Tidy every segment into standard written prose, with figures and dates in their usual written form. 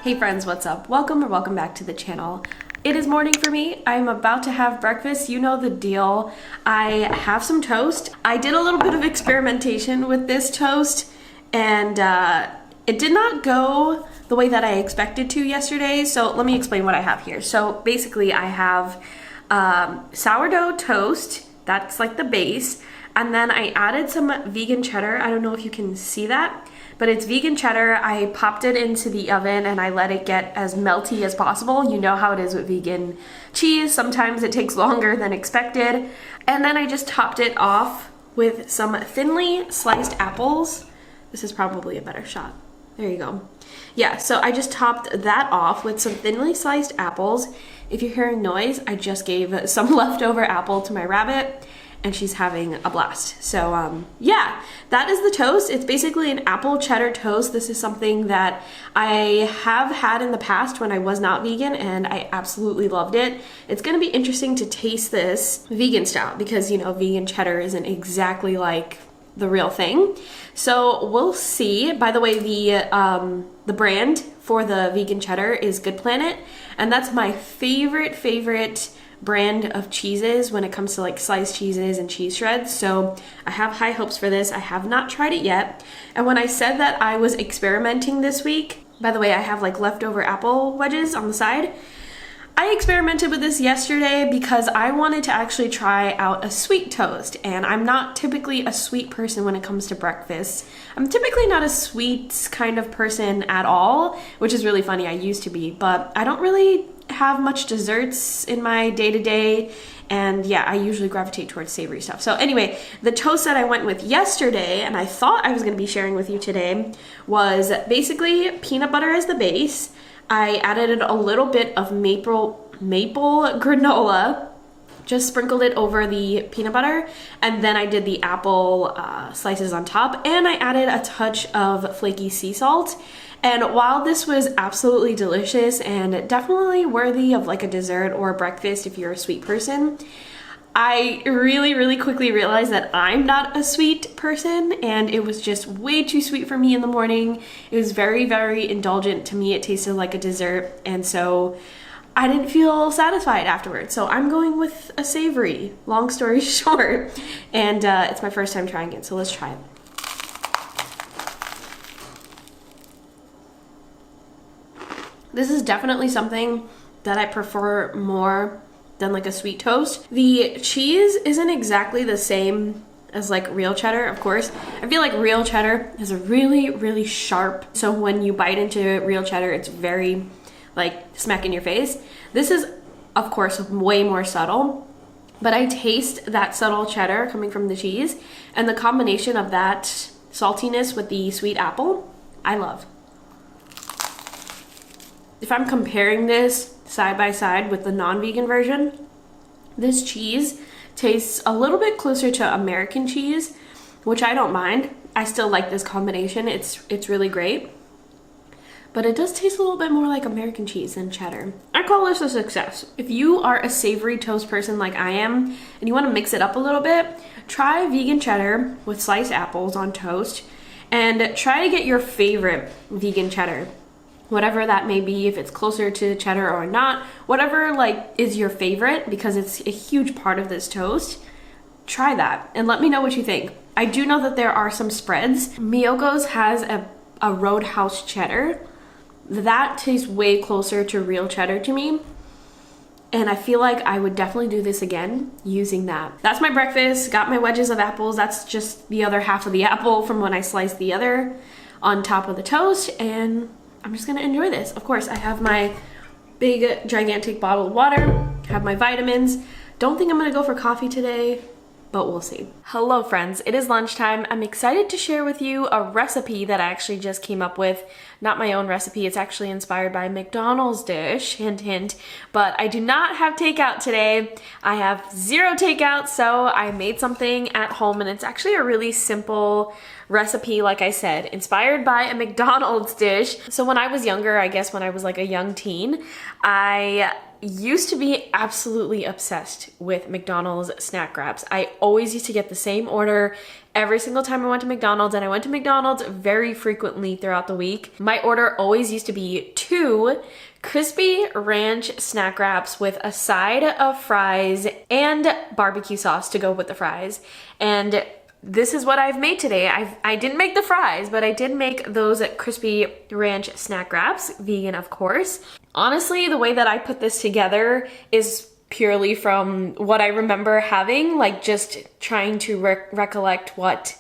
Hey friends, what's up? Welcome or welcome back to the channel. It is morning for me. I'm about to have breakfast. You know the deal. I have some toast. I did a little bit of experimentation with this toast and it did not go the way that I expected to yesterday. So let me explain what I have here. So basically I have sourdough toast. That's like the base. And then I added some vegan cheddar. I don't know if you can see that, but it's vegan cheddar. I popped it into the oven and I let it get as melty as possible. You know how it is with vegan cheese. Sometimes it takes longer than expected. And then I just topped it off with some thinly sliced apples. This is probably a better shot. There you go. Yeah, so I just topped that off with some thinly sliced apples. If you're hearing noise, I just gave some leftover apple to my rabbit and she's having a blast. So yeah, that is the toast. It's basically an apple cheddar toast. This is something that I have had in the past when I was not vegan and I absolutely loved it. It's gonna be interesting to taste this vegan style because, you know, vegan cheddar isn't exactly like the real thing. So we'll see. By the way, the brand for the vegan cheddar is Good Planet, and that's my favorite brand of cheeses when it comes to like sliced cheeses and cheese shreds. So I have high hopes for this. I have not tried it yet. And when I said that I was experimenting this week, by the way, I have like leftover apple wedges on the side. I experimented with this yesterday because I wanted to actually try out a sweet toast, and I'm not typically a sweet person when it comes to breakfast. I'm typically not a sweet kind of person at all, which is really funny. I used to be, but I don't really have much desserts in my day-to-day, and yeah, I usually gravitate towards savory stuff. So anyway, the toast that I went with yesterday and I thought I was going to be sharing with you today was basically peanut butter as the base. I added a little bit of maple granola, just sprinkled it over the peanut butter, and then I did the apple slices on top, and I added a touch of flaky sea salt. And while this was absolutely delicious and definitely worthy of like a dessert or a breakfast if you're a sweet person, I really quickly realized that I'm not a sweet person and it was just way too sweet for me in the morning. It was very indulgent to me. It tasted like a dessert, and so I didn't feel satisfied afterwards. So I'm going with a savory, long story short, and it's my first time trying it, so let's try it. This is definitely something that I prefer more than like a sweet toast. The cheese isn't exactly the same as like real cheddar, of course. I feel like real cheddar is a really sharp, so when you bite into real cheddar, it's very like smack in your face. This is, of course, way more subtle, but I taste that subtle cheddar coming from the cheese, and the combination of that saltiness with the sweet apple, I love. If I'm comparing this side by side with the non-vegan version, this cheese tastes a little bit closer to American cheese, which I don't mind. I still like this combination. It's really great. But it does taste a little bit more like American cheese than cheddar. I call this a success. If you are a savory toast person like I am, and you want to mix it up a little bit, try vegan cheddar with sliced apples on toast, and try to get your favorite vegan cheddar. Whatever that may be, if it's closer to cheddar or not, whatever like is your favorite, because it's a huge part of this toast, try that and let me know what you think. I do know that there are some spreads. Miyoko's has a Roadhouse cheddar. That tastes way closer to real cheddar to me, and I feel like I would definitely do this again using that. That's my breakfast. Got my wedges of apples. That's just the other half of the apple from when I sliced the other on top of the toast, and I'm just gonna enjoy this. Of course, I have my big, gigantic bottle of water, have my vitamins. Don't think I'm gonna go for coffee today, but we'll see. Hello friends, it is lunchtime. I'm excited to share with you a recipe that I actually just came up with. Not my own recipe, it's actually inspired by a McDonald's dish, hint hint, but I do not have takeout today. I have zero takeout, so I made something at home, and it's actually a really simple recipe, like I said, inspired by a McDonald's dish. So when I was younger, I guess when I was like a young teen, I used to be absolutely obsessed with McDonald's snack wraps. I always used to get the same order every single time I went to McDonald's, and I went to McDonald's very frequently throughout the week. My order always used to be 2 2 crispy ranch snack wraps with a side of fries and barbecue sauce to go with the fries. And this is what I've made today. I didn't make the fries, but I did make those crispy ranch snack wraps, vegan of course. Honestly, the way that I put this together is purely from what I remember having, like just trying to recollect what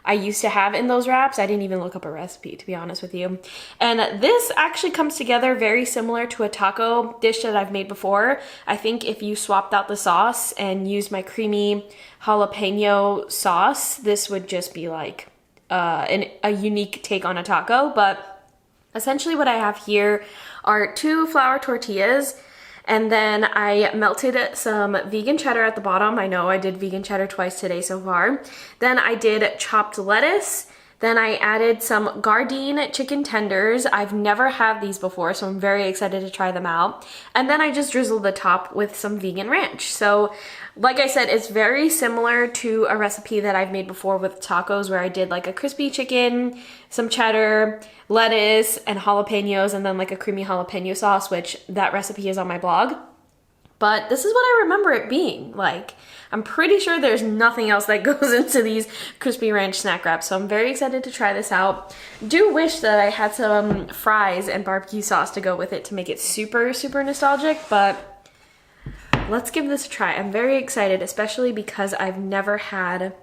I used to have in those wraps. I didn't even look up a recipe, to be honest with you. And this actually comes together very similar to a taco dish that I've made before. I think if you swapped out the sauce and used my creamy jalapeno sauce, this would just be like a unique take on a taco. But essentially what I have here are 2 flour tortillas, and then I melted some vegan cheddar at the bottom. I know I did vegan cheddar twice today so far. Then I did chopped lettuce. Then I added some gardein chicken tenders. I've never had these before, so I'm very excited to try them out. And then I just drizzled the top with some vegan ranch. So like I said, it's very similar to a recipe that I've made before with tacos, where I did like a crispy chicken, some cheddar, lettuce, and jalapenos, and then like a creamy jalapeno sauce, which that recipe is on my blog. But this is what I remember it being like. I'm pretty sure there's nothing else that goes into these crispy ranch snack wraps, so I'm very excited to try this out. Do wish that I had some fries and barbecue sauce to go with it to make it super, super nostalgic, but let's give this a try. I'm very excited, especially because I've never had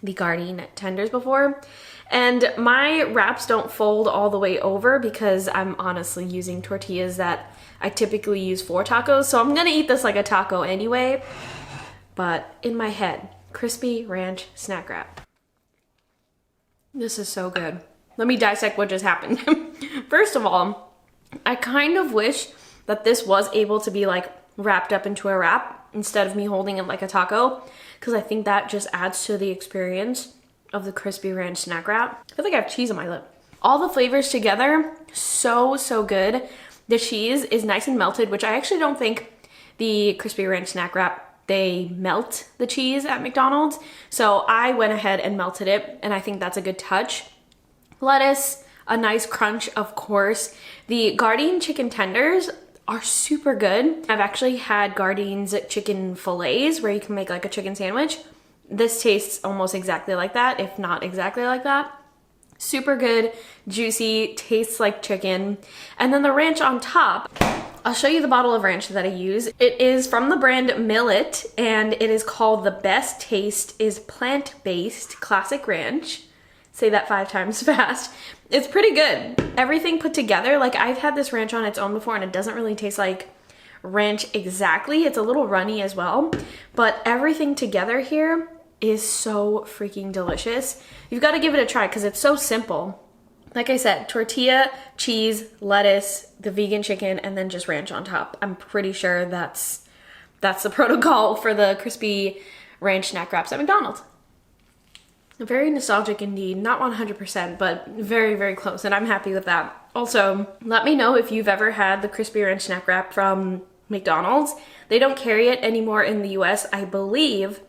the gardein tenders before. And my wraps don't fold all the way over because I'm honestly using tortillas that I typically use for tacos. So I'm gonna eat this like a taco anyway. But in my head, crispy ranch snack wrap. This is so good. Let me dissect what just happened. First of all, I kind of wish that this was able to be like wrapped up into a wrap instead of me holding it like a taco, because I think that just adds to the experience of the crispy ranch snack wrap. I feel like I have cheese on my lip. All the flavors together, so, so good. The cheese is nice and melted, which I actually don't think the crispy ranch snack wrap, they melt the cheese at McDonald's. So I went ahead and melted it, and I think that's a good touch. Lettuce, a nice crunch, of course. The gardein chicken tenders are super good. I've actually had Gardein's chicken fillets where you can make like a chicken sandwich. This tastes almost exactly like that, if not exactly like that. Super good, juicy, tastes like chicken. And then the ranch on top, I'll show you the bottle of ranch that I use. It is from the brand Millet, and it is called The Best Taste is Plant-Based Classic Ranch. Say that 5 times fast. It's pretty good. Everything put together, like I've had this ranch on its own before and it doesn't really taste like ranch exactly. It's a little runny as well, but everything together here is so freaking delicious. You've got to give it a try because it's so simple. Like I said, tortilla, cheese, lettuce, the vegan chicken, and then just ranch on top. I'm pretty sure that's the protocol for the crispy ranch snack wraps at McDonald's. Very nostalgic indeed, not 100%, but very, very close, and I'm happy with that. Also, let me know if you've ever had the crispy ranch snack wrap from McDonald's. They don't carry it anymore in the US. I believe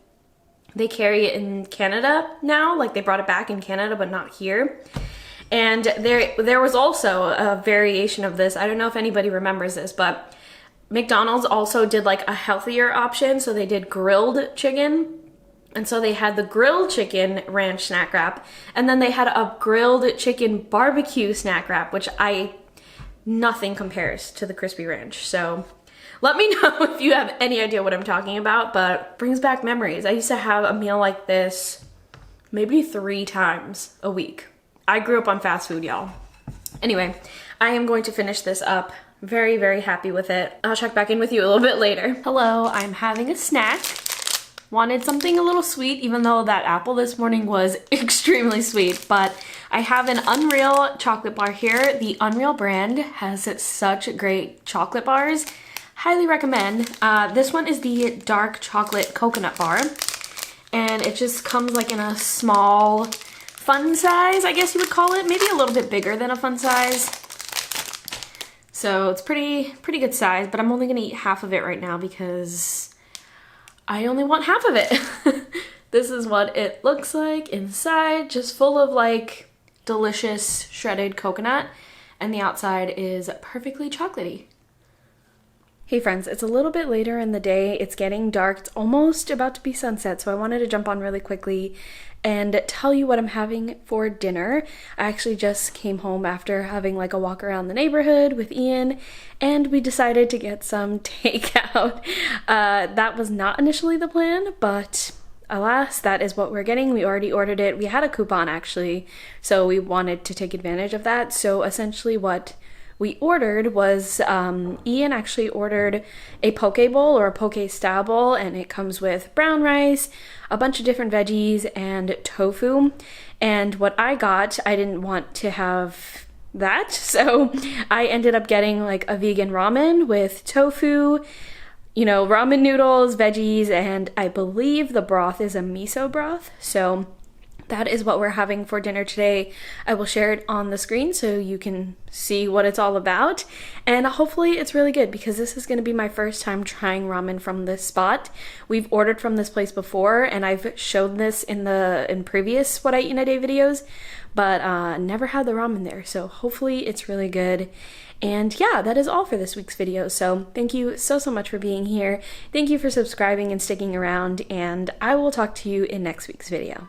they carry it in Canada now, like they brought it back in Canada, but not here. And there was also a variation of this. I don't know if anybody remembers this, but McDonald's also did like a healthier option. So they did grilled chicken. And so they had the grilled chicken ranch snack wrap. And then they had a grilled chicken barbecue snack wrap, which nothing compares to the crispy ranch. So let me know if you have any idea what I'm talking about, but brings back memories. I used to have a meal like this maybe 3 times a week. I grew up on fast food, y'all. Anyway, I am going to finish this up. Very, very happy with it. I'll check back in with you a little bit later. Hello, I'm having a snack. Wanted something a little sweet, even though that apple this morning was extremely sweet, but I have an Unreal chocolate bar here. The Unreal brand has such great chocolate bars. Highly recommend. This one is the dark chocolate coconut bar, and it just comes like in a small fun size, I guess you would call it. Maybe a little bit bigger than a fun size. So it's pretty good size, but I'm only gonna eat half of it right now because I only want half of it. This is what it looks like inside, just full of like delicious shredded coconut. and the outside is perfectly chocolatey. Hey friends, it's a little bit later in the day. It's getting dark. It's almost about to be sunset, so I wanted to jump on really quickly and tell you what I'm having for dinner. I actually just came home after having like a walk around the neighborhood with Ian, and we decided to get some takeout. That was not initially the plan, but alas, that is what we're getting. We already ordered it. We had a coupon actually, so we wanted to take advantage of that. So essentially what we ordered was, Ian actually ordered a poke bowl or a poke style bowl, and it comes with brown rice, a bunch of different veggies, and tofu. And what I got, I didn't want to have that, so I ended up getting like a vegan ramen with tofu, you know, ramen noodles, veggies, and I believe the broth is a miso broth. So that is what we're having for dinner today. I will share it on the screen so you can see what it's all about, and hopefully it's really good because this is going to be my first time trying ramen from this spot. We've ordered from this place before, and I've shown this in previous What I Eat in a Day videos, but never had the ramen there, so hopefully it's really good. And yeah, that is all for this week's video. So thank you so much for being here. Thank you for subscribing and sticking around, and I will talk to you in next week's video.